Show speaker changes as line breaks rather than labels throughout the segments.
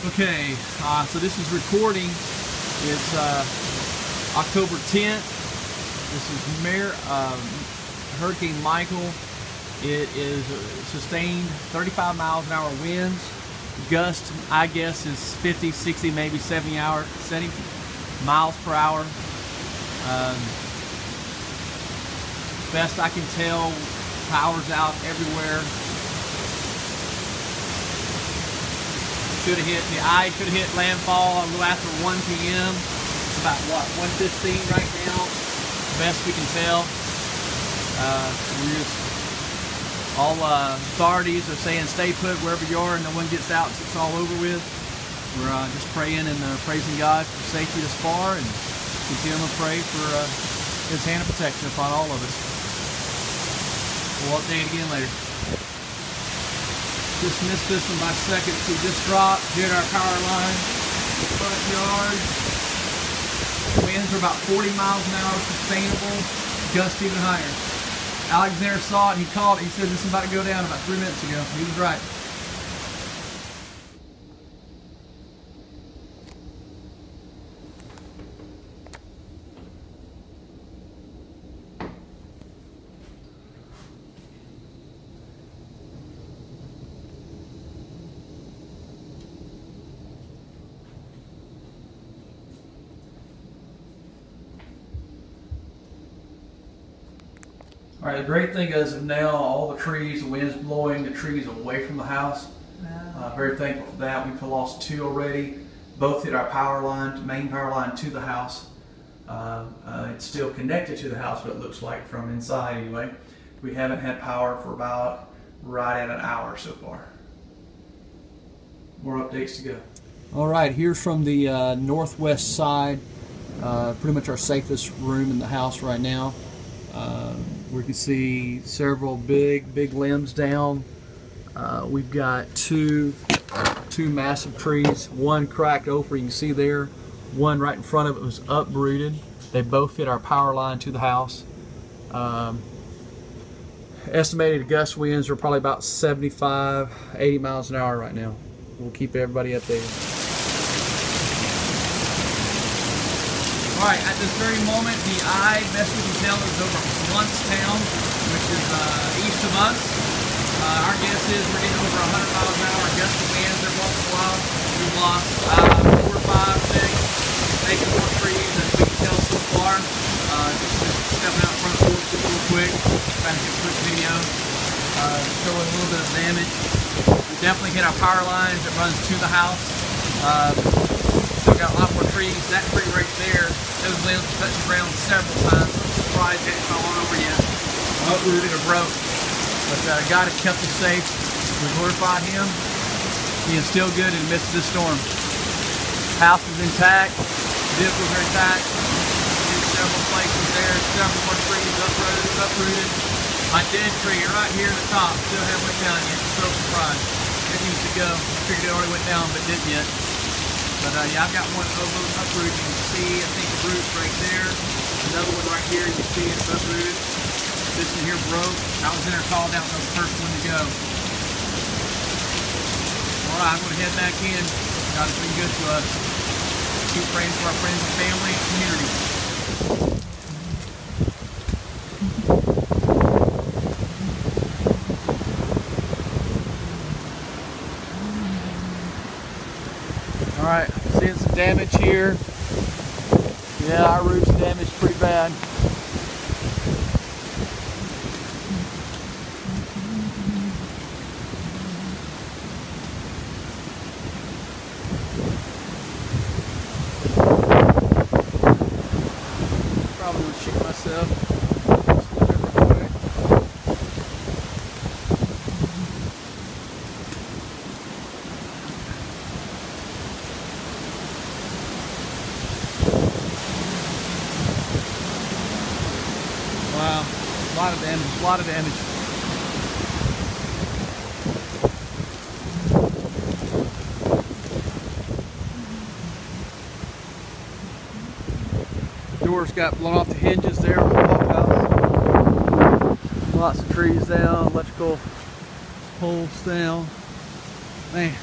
Okay, so this is recording. It's October 10th. This is Hurricane Michael. It is sustained 35 miles an hour winds. Gust, I guess, is 50, 60, maybe 70 miles per hour. Best I can tell, power's out everywhere. Should have hit the eye. Should have hit landfall a little after 1 p.m. It's about what, 1:15 right now. Best we can tell. All authorities are saying stay put wherever you are, and no one gets out until it's all over with. We're just praying and praising God for safety this far, and continue to pray for His hand of protection upon all of us. We'll update again later. Just missed this one by seconds. We just dropped, hit our power line, front yard. Winds are about 40 miles an hour, sustainable, gust even higher. Alexander saw it, he called it, he said this is about to go down about 3 minutes ago. He was right. All right, the great thing is now all the trees, the wind's blowing the trees away from the house. Wow. Very thankful for that. We've lost 2 already. Both hit our power line, main power line to the house. It's still connected to the house, but it looks like from inside anyway. We haven't had power for about right at an hour so far. More updates to go. All right, here's from the northwest side, pretty much our safest room in the house right now. We can see several big limbs down. We've got two massive trees. One cracked over, you can see there. One right in front of it was uprooted. They both hit our power line to the house. Estimated gust winds are probably about 75, 80 miles an hour right now. We'll keep everybody updated. All right, at this very moment, the eye, best we can tell, is over Bluntstown, which is east of us. Our guess is we're getting over 100 miles an hour gusty winds every once in a while. We've lost 4 or 5 things, making more trees as we can tell so far. Just stepping out in front of the forest real quick, trying to get a quick video, showing a little bit of damage. We definitely hit our power lines that runs to the house. Still got a lot more trees. That tree right there, those limbs touched the ground several times. I'm surprised it hadn't fallen over yet. Uprooted or broke. But God has kept us safe. We glorify Him. He is still good in the midst of this storm. House is intact. Vehicles are intact. In several places there. Several more trees uprooted. My dead tree right here at the top still haven't went down yet. I'm so surprised. It needs to go. I figured it already went down, but didn't yet. But yeah, I've got one uprooted. You can see, I think the root's right there. Another one right here, you can see it's uprooted. This one here broke. I was in there called out, that was the first one to go. Alright, I'm going to head back in. God has been good to us. Keep praying for our friends and family and community. Alright, seeing some damage here. Yeah, our roof's damaged pretty bad. Probably would shoot myself. Wow, a lot of damage, a lot of damage. Doors got blown off the hinges there with the clubhouse. Lots of trees down, electrical poles down. Man,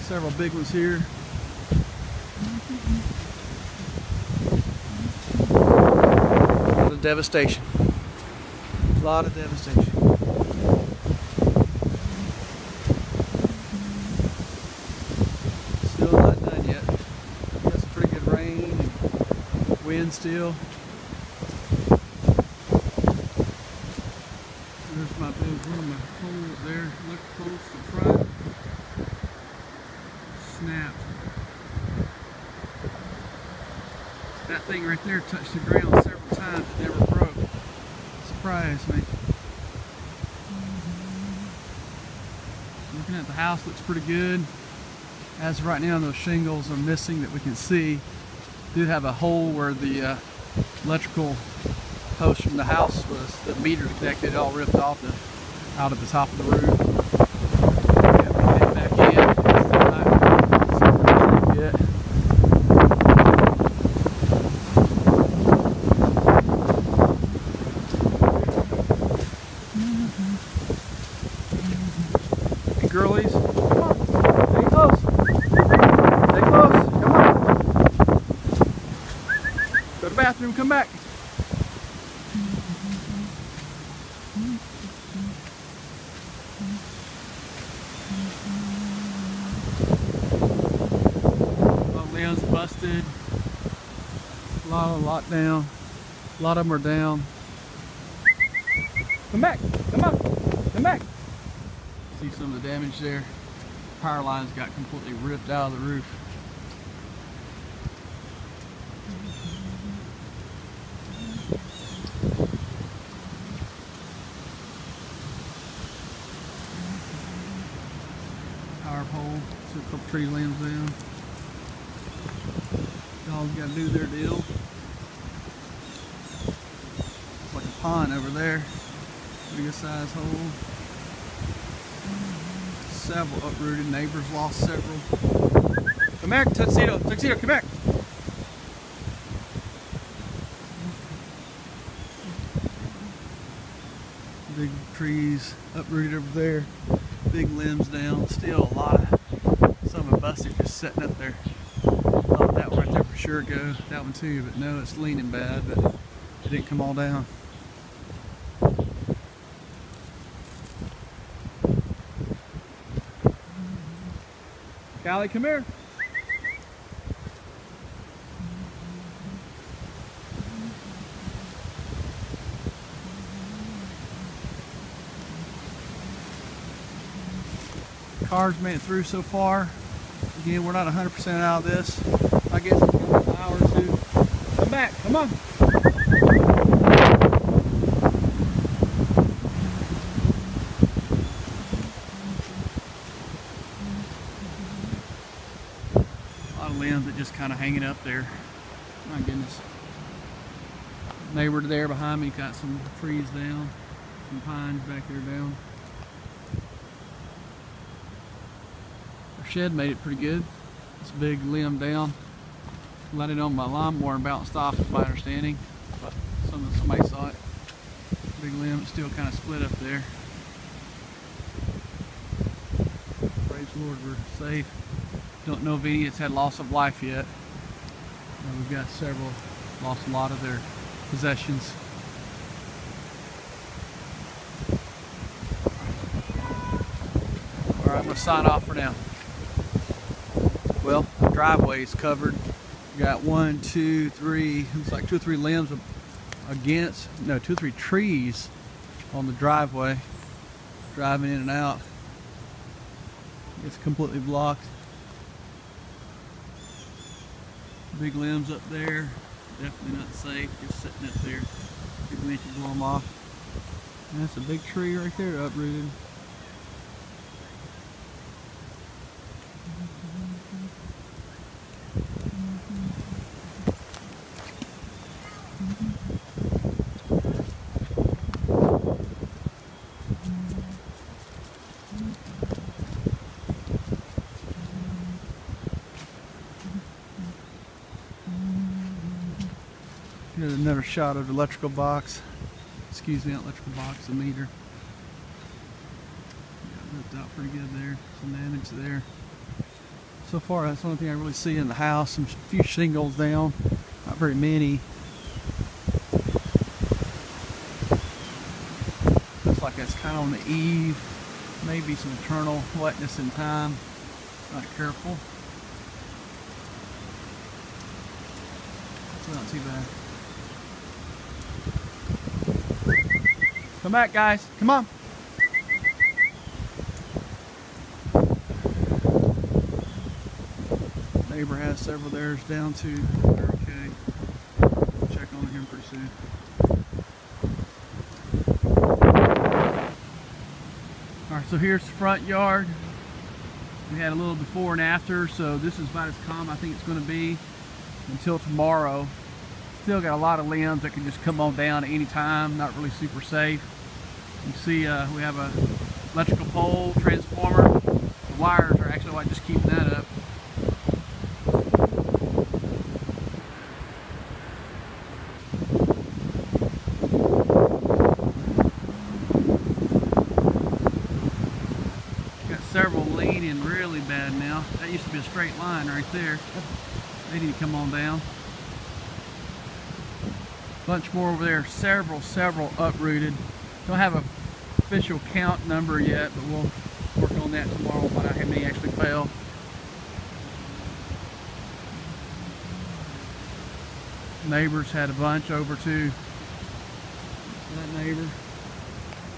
Several big ones here. A lot of devastation. A lot of devastation. Still not done yet. Got some pretty good rain and wind still. There's my big one of my poles there. Look close to the front. Snap. That thing right there touched the ground several times. It never broke. Surprised me. Looking at the house, looks pretty good. As of right now, those shingles are missing that we can see. Did have a hole where the electrical post from the house was, the meter connected, all ripped off out of the top of the roof. Head back in. Hey girlies, come on, stay close. Stay close, come on. Go to the bathroom, come back. Limbs busted, a lot down, a lot of them are down. Come back, come on, come back. See some of the damage there. Power lines got completely ripped out of the roof. Power pole, took a couple tree limbs down. Dogs got to do their deal. It's like a pond over there. Biggest size hole. Several uprooted. Neighbors lost several. Come back, Tuxedo. Tuxedo, come back. Big trees uprooted over there. Big limbs down. Still a lot of some are busted just sitting up there. Thought that one right there for sure go. That one too, but no, it's leaning bad, but it didn't come all down. Callie, come here. Cars made it through so far. Again, we're not 100% out of this. I guess it's going to be an hour or two. Come back, come on. A lot of limbs that just kind of hanging up there. My goodness. Neighbor there behind me got some trees down, some pines back there down. Our shed made it pretty good. This big limb down. Landed on my lawnmower and bounced off, is my understanding. But somebody saw it. Big limb, it's still kind of split up there. Praise the Lord, we're safe. Don't know if any has had loss of life yet. We've got several lost a lot of their possessions. Alright, I'm going to sign off for now. Well, the driveway is covered. We got 1, 2, 3, looks like 2 or 3 limbs against, no, 2 or 3 trees on the driveway. Driving in and out. It's completely blocked. Big limbs up there. Definitely not safe, just sitting up there. People need to blow them off. And that's a big tree right there uprooted. Here's another shot of the electrical box. Excuse me, not electrical box, the meter. Got ripped out pretty good there. Some damage there. So far, that's the only thing I really see in the house. Some few shingles down, not very many. Looks like it's kind of on the eve. Maybe some eternal wetness in time. Not careful. It's not too bad. Come back, guys. Come on. Neighbor has several theirs down too. They're okay. We'll check on him pretty soon. Alright, so here's the front yard. We had a little before and after, so this is about as calm I think it's going to be until tomorrow. Still got a lot of limbs that can just come on down at any time. Not really super safe. You see we have a electrical pole, transformer. The wires are actually like just keeping that up. Several leaning really bad now. That used to be a straight line right there. They need to come on down. Bunch more over there. Several uprooted. Don't have an official count number yet, but we'll work on that tomorrow. Find out how many actually fell. Neighbors had a bunch over too. That neighbor.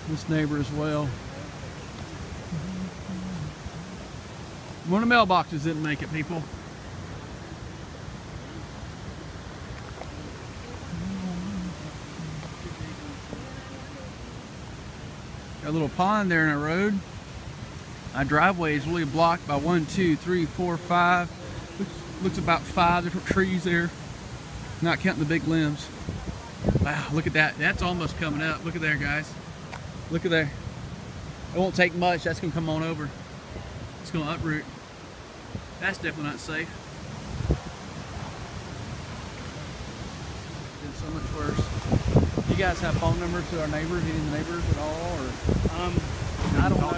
This neighbor as well. One of the mailboxes didn't make it, people. Got a little pond there in the road. My driveway is really blocked by 1, 2, 3, 4, 5. Looks about 5 different trees there. Not counting the big limbs. Wow, look at that. That's almost coming up. Look at there, guys. Look at there. It won't take much. That's going to come on over. It's going to uproot. That's definitely not safe. It's so much worse. You guys have phone numbers to our neighbors, any of the neighbors at all? Or
I don't know